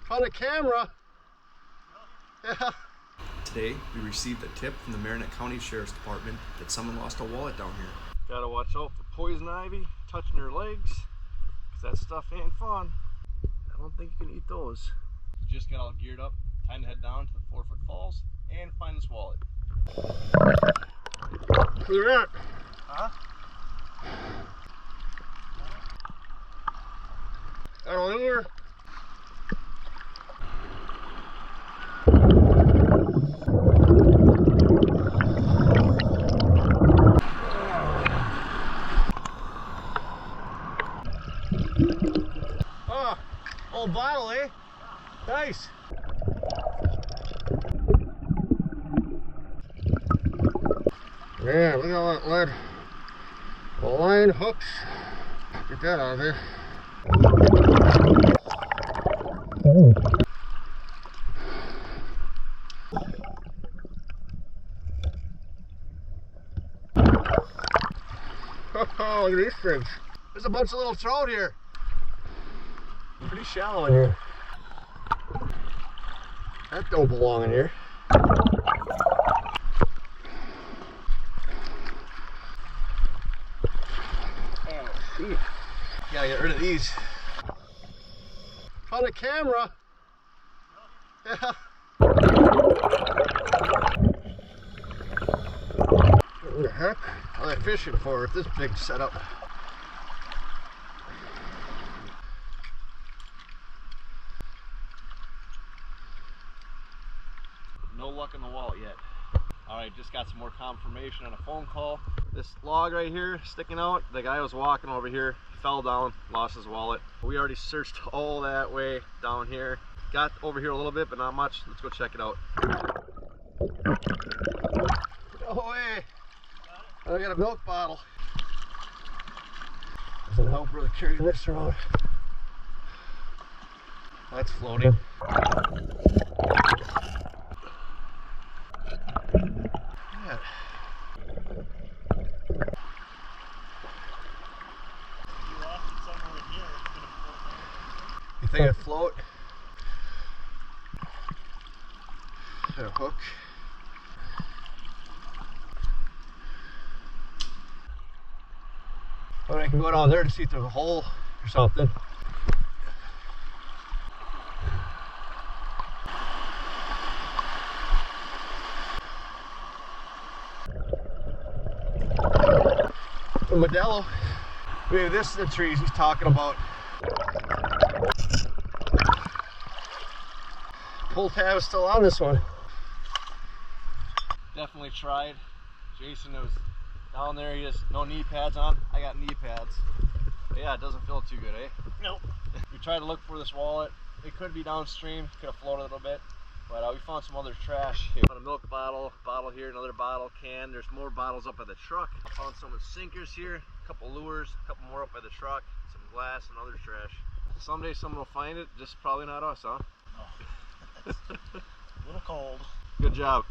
Found a camera. Yeah. Today, we received a tip from the Marinette County Sheriff's Department that someone lost a wallet down here. Gotta watch out for poison ivy touching your legs, cause that stuff ain't fun. I don't think you can eat those. Just got all geared up, time to head down to the 4-foot falls and find this wallet. Look at that. Huh? I don't know where. Oh, old bottle, eh? Nice. Yeah, look at all that lead. The line, hooks. Get that out of there. Oh. Oh, look at these fish. There's a bunch of little trout here. Pretty shallow in here. That don't belong in here. Oh, shoot. Gotta get rid of these. Found a camera. Yeah. What the heck? What are they fishing for with this big setup? No luck in the wallet yet. Alright, just got some more confirmation on a phone call. This log right here sticking out, the guy was walking over here, fell down, lost his wallet. We already searched all that way down here. Got over here a little bit, but not much. Let's go check it out. No way! I got a milk bottle. Doesn't help really carry this around. That's floating. Yeah. You think it'd float? Is there a hook? Well, I can go down there to see if there's a hole or something. The Modelo. Maybe this is the trees he's talking about. Pull tab is still on this one. Definitely tried. Jason was down there, he has no knee pads on. I got knee pads. But yeah, it doesn't feel too good, eh? Nope. We tried to look for this wallet. It could be downstream, could have floated a little bit. But we found some other trash here. Found a milk bottle here, another bottle, can. There's more bottles up by the truck. I found some with sinkers here, a couple lures, a couple more up by the truck, some glass and other trash. Someday someone will find it, just probably not us, huh? No. A little cold. Good job.